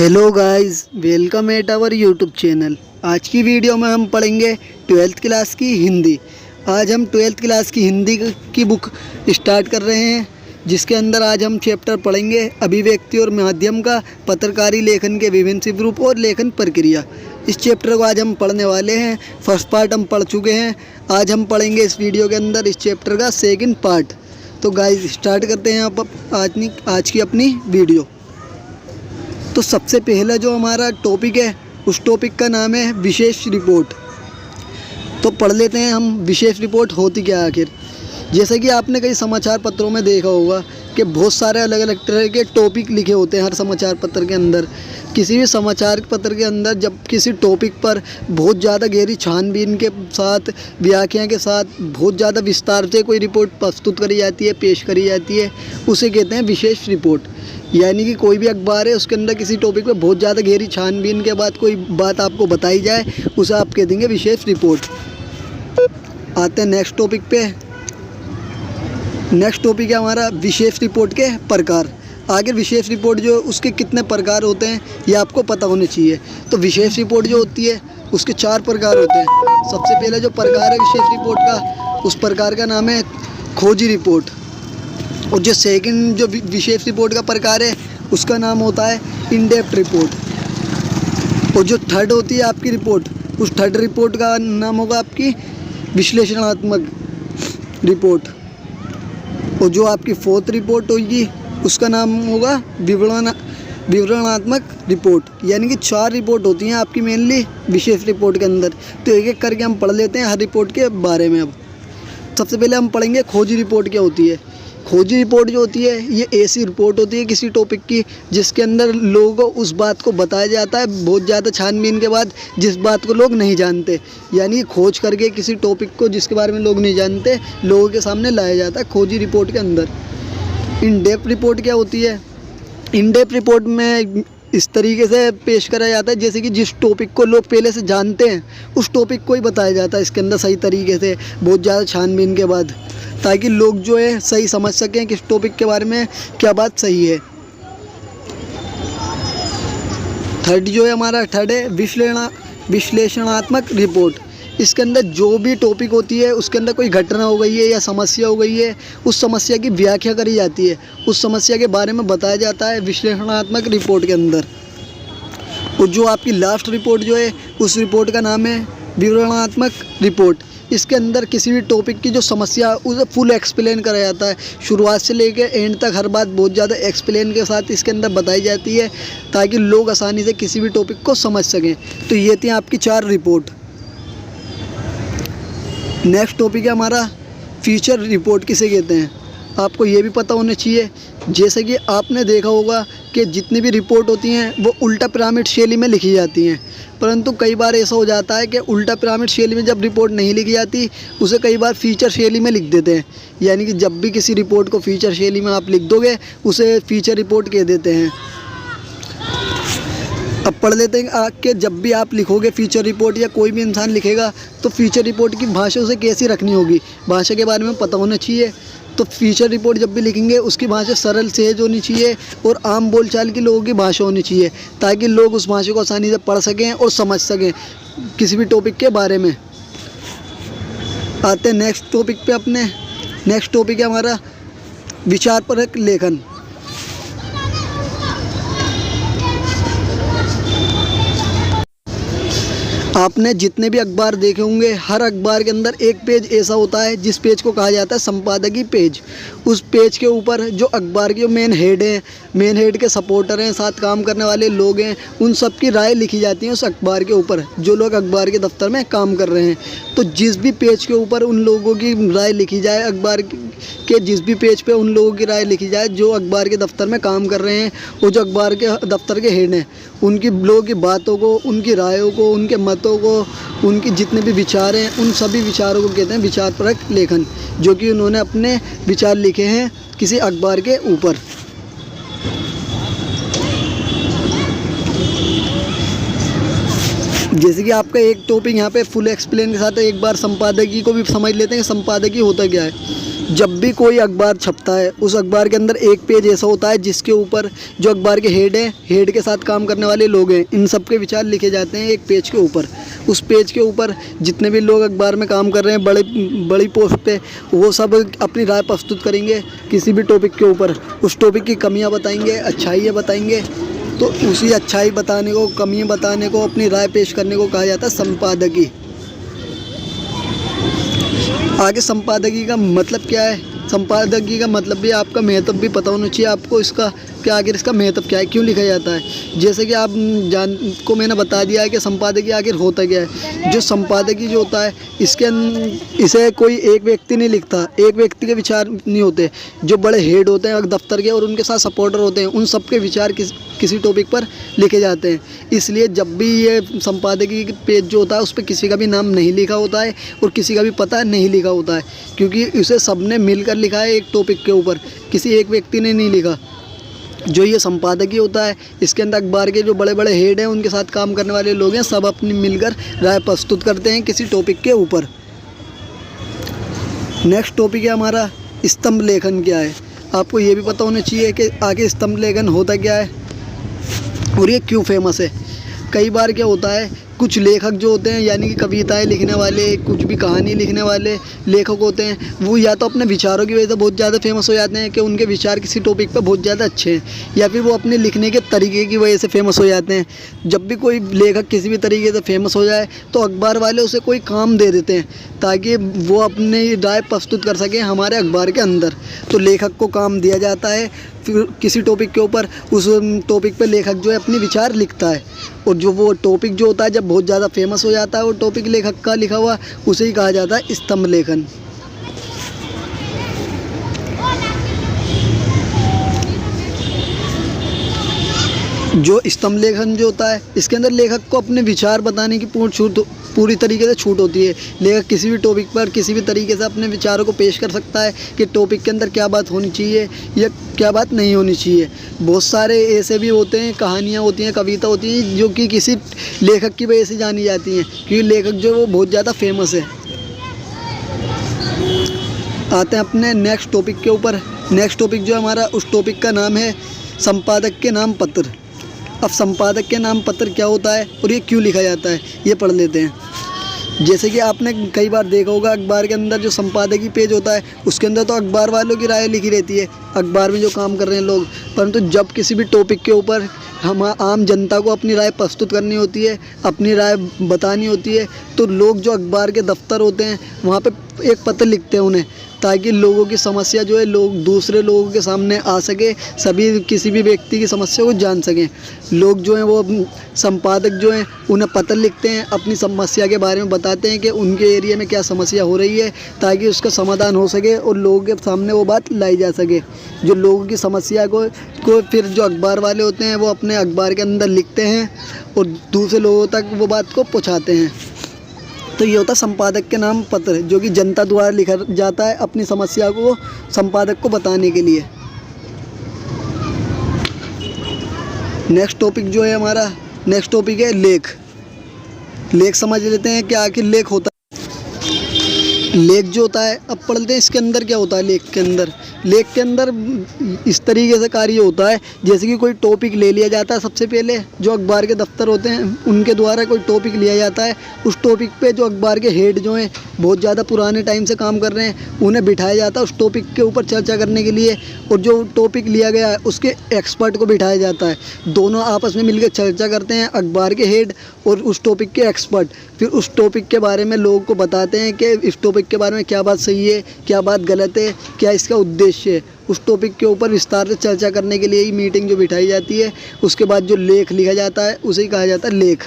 Hello guys, welcome at our YouTube channel. आज की video में हम पढ़ेंगे 12th क्लास की हिंदी। आज हम 12th क्लास की हिंदी की बुक स्टार्ट कर रहे हैं, जिसके अंदर आज हम चैप्टर पढ़ेंगे अभिव्यक्ति और माध्यम का, पत्रकारी लेखन के विभिन्न रूप और लेखन प्रक्रिया। इस चैप्टर को आज हम पढ़ने वाले हैं। फर्स्ट पार्ट हम पढ़ चुके हैं। आज हम पढ़ेंगे इस वीडियो के अंदर इस चैप्टर का सेकेंड पार्ट। तो गाइस स्टार्ट करते हैं आज की अपनी वीडियो। तो सबसे पहला जो हमारा टॉपिक है, उस टॉपिक का नाम है विशेष रिपोर्ट। तो पढ़ लेते हैं हम विशेष रिपोर्ट होती क्या आखिर। जैसे कि आपने कई समाचार पत्रों में देखा होगा कि बहुत सारे अलग अलग तरह के टॉपिक लिखे होते हैं हर समाचार पत्र के अंदर। किसी भी समाचार पत्र के अंदर जब किसी टॉपिक पर बहुत ज़्यादा गहरी छानबीन के साथ, व्याख्या के साथ, बहुत ज़्यादा विस्तार से कोई रिपोर्ट प्रस्तुत करी जाती है, पेश करी जाती है, उसे कहते हैं विशेष रिपोर्ट। यानी कि कोई भी अखबार है, उसके अंदर किसी टॉपिक पे बहुत ज़्यादा गहरी छानबीन के बाद कोई बात आपको बताई जाए, उसे आप कह देंगे विशेष रिपोर्ट। आते हैं नेक्स्ट टॉपिक पे। नेक्स्ट टॉपिक है हमारा विशेष रिपोर्ट के प्रकार। आगे विशेष रिपोर्ट जो उसके कितने प्रकार होते हैं ये आपको पता होने चाहिए। तो विशेष रिपोर्ट जो होती है उसके 4 प्रकार होते हैं। सबसे पहले जो प्रकार है विशेष रिपोर्ट का, उस प्रकार का नाम है खोजी रिपोर्ट। और जो सेकंड जो विशेष रिपोर्ट का प्रकार है उसका नाम होता है इन डेप्थ रिपोर्ट। और जो थर्ड होती है आपकी रिपोर्ट, उस थर्ड रिपोर्ट का नाम होगा आपकी विश्लेषणात्मक रिपोर्ट। और जो आपकी फोर्थ रिपोर्ट होगी उसका नाम होगा विवरणात्मक रिपोर्ट। यानी कि 4 रिपोर्ट होती हैं आपकी मेनली विशेष रिपोर्ट के अंदर। तो एक एक करके हम पढ़ लेते हैं हर रिपोर्ट के बारे में। अब सबसे पहले हम पढ़ेंगे खोजी रिपोर्ट क्या होती है। खोजी रिपोर्ट जो होती है ये ऐसी रिपोर्ट होती है किसी टॉपिक की जिसके अंदर लोगों को उस बात को बताया जाता है बहुत ज़्यादा छानबीन के बाद, जिस बात को लोग नहीं जानते। यानी खोज करके किसी टॉपिक को जिसके बारे में लोग नहीं जानते, लोगों के सामने लाया जाता है खोजी रिपोर्ट के अंदर। इन डेप्थ रिपोर्ट क्या होती है। इन डेप्थ रिपोर्ट में इस तरीके से पेश करा जाता है जैसे कि जिस टॉपिक को लोग पहले से जानते हैं उस टॉपिक को ही बताया जाता है इसके अंदर सही तरीके से, बहुत ज़्यादा छानबीन के बाद, ताकि लोग जो है सही समझ सकें किस टॉपिक के बारे में क्या बात सही है। थर्ड जो है हमारा थर्ड है विश्लेषणात्मक रिपोर्ट। इसके अंदर जो भी टॉपिक होती है उसके अंदर कोई घटना हो गई है या समस्या हो गई है, उस समस्या की व्याख्या करी जाती है, उस समस्या के बारे में बताया जाता है विश्लेषणात्मक रिपोर्ट के अंदर। और जो आपकी लास्ट रिपोर्ट जो है उस रिपोर्ट का नाम है विवरणात्मक रिपोर्ट। इसके अंदर किसी भी टॉपिक की जो समस्या उसे फुल एक्सप्लेन करा जाता है, शुरुआत से लेकर एंड तक हर बात बहुत ज़्यादा एक्सप्लेन के साथ इसके अंदर बताई जाती है ताकि लोग आसानी से किसी भी टॉपिक को समझ सकें। तो ये थी आपकी 4 रिपोर्ट। नेक्स्ट टॉपिक है हमारा फीचर रिपोर्ट किसे कहते हैं। आपको ये भी पता होना चाहिए, जैसे कि आपने देखा होगा कि जितनी भी रिपोर्ट होती हैं वो उल्टा पिरामिड शैली में लिखी जाती हैं, परंतु कई बार ऐसा हो जाता है कि उल्टा पिरामिड शैली में जब रिपोर्ट नहीं लिखी जाती उसे कई बार फीचर शैली में लिख देते हैं। यानी कि जब भी किसी रिपोर्ट को फीचर शैली में आप लिख दोगे उसे फीचर रिपोर्ट कह देते हैं। अब पढ़ लेते हैं कि जब भी आप लिखोगे फीचर रिपोर्ट या कोई भी इंसान लिखेगा तो फीचर रिपोर्ट की भाषा उसे कैसी रखनी होगी, भाषा के बारे में पता होना चाहिए। तो फीचर रिपोर्ट जब भी लिखेंगे उसकी भाषा सरल सहज होनी चाहिए और आम बोलचाल के लोगों की भाषा होनी चाहिए, ताकि लोग उस भाषा को आसानी से पढ़ सकें और समझ सकें किसी भी टॉपिक के बारे में। आते हैं नेक्स्ट टॉपिक पे अपने। नेक्स्ट टॉपिक है हमारा विचारपरक लेखन। आपने जितने भी अखबार देखे होंगे हर अखबार के अंदर एक पेज ऐसा होता है जिस पेज को कहा जाता है संपादकीय पेज। उस पेज के ऊपर जो अखबार के मेन हेड हैं, मेन हेड के सपोर्टर हैं, साथ काम करने वाले लोग हैं, उन सब की राय लिखी जाती है उस अखबार के ऊपर, जो लोग अखबार के दफ्तर में काम कर रहे हैं। तो जिस भी पेज के ऊपर उन लोगों की राय लिखी जाए, अखबार के जिस भी पेज पे उन लोगों की राय लिखी जाए जो अखबार के दफ्तर में काम कर रहे हैं और जो अखबार के दफ्तर के हेड हैं, उनकी लोगों की बातों को, उनकी रायों को, उनके मतों को, उनकी जितने भी विचार हैं, उन सभी विचारों को कहते हैं विचारपरक लेखन, जो कि उन्होंने अपने विचार लिखे हैं किसी अखबार के ऊपर। जैसे कि आपका एक टॉपिक यहाँ पे फुल एक्सप्लेन के साथ एक बार संपादकीय को भी समझ लेते हैं कि संपादकीय होता क्या है। जब भी कोई अखबार छपता है उस अखबार के अंदर एक पेज ऐसा होता है जिसके ऊपर जो अखबार के हेड हैं, हेड के साथ काम करने वाले लोग हैं, इन सब के विचार लिखे जाते हैं एक पेज के ऊपर। उस पेज के ऊपर जितने भी लोग अखबार में काम कर रहे हैं बड़ी पोस्ट पे, वो सब अपनी राय प्रस्तुत करेंगे किसी भी टॉपिक के ऊपर। उस टॉपिक की कमियां बताएंगे, अच्छाइयाँ बताएंगे। तो उसी अच्छाई बताने को, कमियां बताने को, अपनी राय पेश करने को कहा जाता है संपादकी। आगे संपादकी का मतलब क्या है? संपादकी का मतलब भी आपका महत्व भी पता होना चाहिए आपको, इसका क्या आखिर इसका महत्व क्या है, क्यों लिखा जाता है। जैसे कि आप मैंने बता दिया है कि संपादकी आखिर होता क्या है। जो संपादकी जो होता है इसे कोई एक व्यक्ति नहीं लिखता, एक व्यक्ति के विचार नहीं होते। जो बड़े हेड होते हैं दफ्तर के और उनके साथ सपोर्टर होते हैं, उन सब के विचार किसी टॉपिक पर लिखे जाते हैं। इसलिए जब भी ये संपादकी पेज जो होता है उस पर किसी का भी नाम नहीं लिखा होता है और किसी का भी पता नहीं लिखा होता है, क्योंकि इसे सबने मिलकर लिखा है एक टॉपिक के ऊपर, किसी एक व्यक्ति ने नहीं लिखा। जो ये संपादकीय होता है इसके अंदर अखबार के जो बड़े बड़े हेड हैं, उनके साथ काम करने वाले लोग हैं, सब अपनी मिलकर राय प्रस्तुत करते हैं किसी टॉपिक के ऊपर। नेक्स्ट टॉपिक है हमारा स्तंभ लेखन क्या है। आपको ये भी पता होना चाहिए कि आगे स्तंभ लेखन होता क्या है और ये क्यों फेमस है। कई बार क्या होता है, कुछ लेखक जो होते हैं यानी कि कविताएं लिखने वाले, कुछ भी कहानी लिखने वाले लेखक होते हैं, वो या तो अपने विचारों की वजह से बहुत ज़्यादा फेमस हो जाते हैं कि उनके विचार किसी टॉपिक पर बहुत ज़्यादा अच्छे हैं, या फिर वो अपने लिखने के तरीके की वजह से फेमस हो जाते हैं। जब भी कोई लेखक किसी भी तरीके से फेमस हो जाए तो अखबार वाले उसे कोई काम दे देते हैं ताकि वो अपनी राय प्रस्तुत कर सकें हमारे अखबार के अंदर। तो लेखक को काम दिया जाता है, फिर किसी टॉपिक के ऊपर उस टॉपिक पे लेखक जो है अपने विचार लिखता है, और जो वो टॉपिक जो होता है जब बहुत ज़्यादा फेमस हो जाता है वो टॉपिक लेखक का लिखा हुआ, उसे ही कहा जाता है स्तंभ लेखन। जो स्तंभ लेखन जो होता है इसके अंदर लेखक को अपने विचार बताने की पूरी तरीके से छूट होती है। लेखक किसी भी टॉपिक पर किसी भी तरीके से अपने विचारों को पेश कर सकता है कि टॉपिक के अंदर क्या बात होनी चाहिए या क्या बात नहीं होनी चाहिए। बहुत सारे ऐसे भी होते हैं, कहानियाँ होती हैं, कविता होती हैं जो कि किसी लेखक की वजह से जानी जाती हैं, क्योंकि लेखक जो है वो बहुत ज़्यादा फेमस है। आते हैं अपने नेक्स्ट टॉपिक के ऊपर। नेक्स्ट टॉपिक जो हमारा, उस टॉपिक का नाम है संपादक के नाम पत्र। अब संपादक के नाम पत्र क्या होता है और ये क्यों लिखा जाता है, ये पढ़ लेते हैं। जैसे कि आपने कई बार देखा होगा अखबार के अंदर जो संपादकीय पेज होता है उसके अंदर तो अखबार वालों की राय लिखी रहती है, अखबार में जो काम कर रहे हैं लोग। परंतु जब किसी भी टॉपिक के ऊपर हम आम जनता को अपनी राय प्रस्तुत करनी होती है, अपनी राय बतानी होती है, तो लोग जो अखबार के दफ्तर होते हैं वहाँ पे एक पत्र लिखते हैं उन्हें, ताकि लोगों की समस्या जो है लोग दूसरे लोगों के सामने आ सके, सभी किसी भी व्यक्ति की समस्या को जान सकें। लोग जो हैं वो संपादक जो हैं उन्हें पत्र लिखते हैं, अपनी समस्या के बारे में बताते हैं कि उनके एरिया में क्या समस्या हो रही है, ताकि उसका समाधान हो सके और लोगों के सामने वो बात लाई जा सके। जो लोगों की समस्या को फिर जो अखबार वाले होते हैं वो अपने अखबार के अंदर लिखते हैं और दूसरे लोगों तक वो बात को पहुँचाते हैं। तो ये होता है संपादक के नाम पत्र, जो कि जनता द्वारा लिखा जाता है अपनी समस्या को संपादक को बताने के लिए। नेक्स्ट टॉपिक जो है हमारा, नेक्स्ट टॉपिक है लेख। लेख समझ लेते हैं कि आखिर लेख होता है। लेख जो होता है, अब पढ़ते हैं इसके अंदर क्या होता है। लेख के अंदर इस तरीके से कार्य होता है जैसे कि कोई टॉपिक ले लिया जाता है। सबसे पहले जो अखबार के दफ्तर होते हैं उनके द्वारा कोई टॉपिक लिया जाता है, उस टॉपिक पे जो अखबार के हेड जो हैं बहुत ज़्यादा पुराने टाइम से काम कर रहे हैं उन्हें बिठाया जाता है उस टॉपिक के ऊपर चर्चा करने के लिए, और जो टॉपिक लिया गया है उसके एक्सपर्ट को बिठाया जाता है। दोनों आपस में मिलकर चर्चा करते हैं, अखबार के हेड और उस टॉपिक के एक्सपर्ट। फिर उस टॉपिक के बारे में लोगों को बताते हैं कि इस टॉपिक के बारे में क्या बात सही है, क्या बात गलत है, क्या इसका उद्देश्य है। उस टॉपिक के ऊपर विस्तार से चर्चा करने के लिए ही मीटिंग जो बिठाई जाती है। उसके बाद जो लेख लिखा जाता है उसे ही कहा जाता है लेख।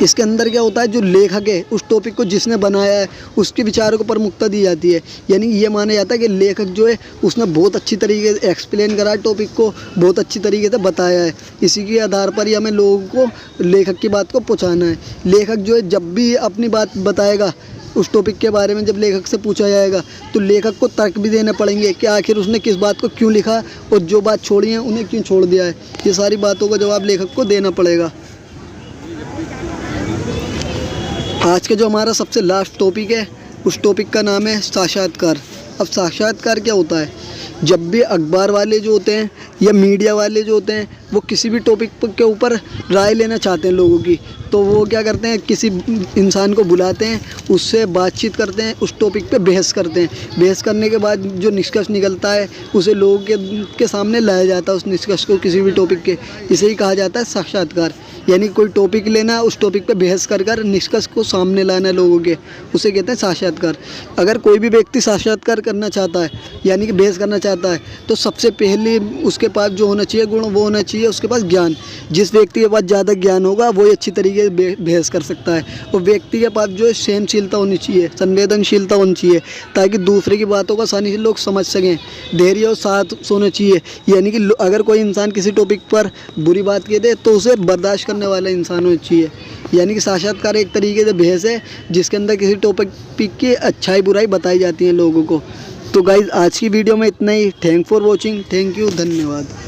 इसके अंदर क्या होता है, जो लेखक है उस टॉपिक को जिसने बनाया है उसके विचारों को प्रमुखता दी जाती है। यानी ये माना जाता है कि लेखक जो है उसने बहुत अच्छी तरीके से एक्सप्लेन करा है, टॉपिक को बहुत अच्छी तरीके से बताया है। इसी के आधार पर ही हमें लोगों को लेखक की बात को पहुँचाना है। लेखक जो है जब भी अपनी बात बताएगा उस टॉपिक के बारे में, जब लेखक से पूछा जाएगा तो लेखक को तर्क भी देने पड़ेंगे कि आखिर उसने किस बात को क्यों लिखा और जो बात छोड़ी है उन्हें क्यों छोड़ दिया है। ये सारी बातों का जवाब लेखक को देना पड़ेगा। आज का जो हमारा सबसे लास्ट टॉपिक है उस टॉपिक का नाम है साक्षात्कार। अब साक्षात्कार क्या होता है? जब भी अखबार वाले जो होते हैं या मीडिया वाले जो होते हैं वो किसी भी टॉपिक के ऊपर राय लेना चाहते हैं लोगों की, तो वो क्या करते हैं, किसी इंसान को बुलाते हैं, उससे बातचीत करते हैं, उस टॉपिक पे बहस करते हैं। बहस करने के बाद जो निष्कर्ष निकलता है उसे लोगों के सामने लाया जाता है, उस निष्कर्ष को किसी भी टॉपिक के। इसे ही कहा जाता है साक्षात्कार। यानी कोई टॉपिक लेना, उस टॉपिक पे बहस कर निष्कर्ष को सामने लाना लोगों के, उसे कहते हैं साक्षात्कार। अगर कोई भी व्यक्ति साक्षात्कार करना चाहता है यानी कि बहस करना चाहता है तो सबसे पहले उसके पास जो होना चाहिए गुण, वो होना चाहिए उसके पास ज्ञान। जिस व्यक्ति के पास ज़्यादा ज्ञान होगा वो अच्छी तरीके से बहस कर सकता है। और व्यक्ति के पास जो है सहनशीलता होनी चाहिए, संवेदनशीलता होनी चाहिए, ताकि दूसरे की बातों को आसानी से लोग समझ सकें। धैर्य और साथ होना चाहिए, यानी कि अगर कोई इंसान किसी टॉपिक पर बुरी बात कह दे तो उसे बर्दाश्त करने वाला इंसान होना चाहिए। यानी कि साक्षात्कार एक तरीके से बहस है जिसके अंदर किसी टॉपिक की अच्छाई बुराई बताई जाती है लोगों को। तो गाइज़ आज की वीडियो में इतना ही। Thank for watching, thank you, धन्यवाद।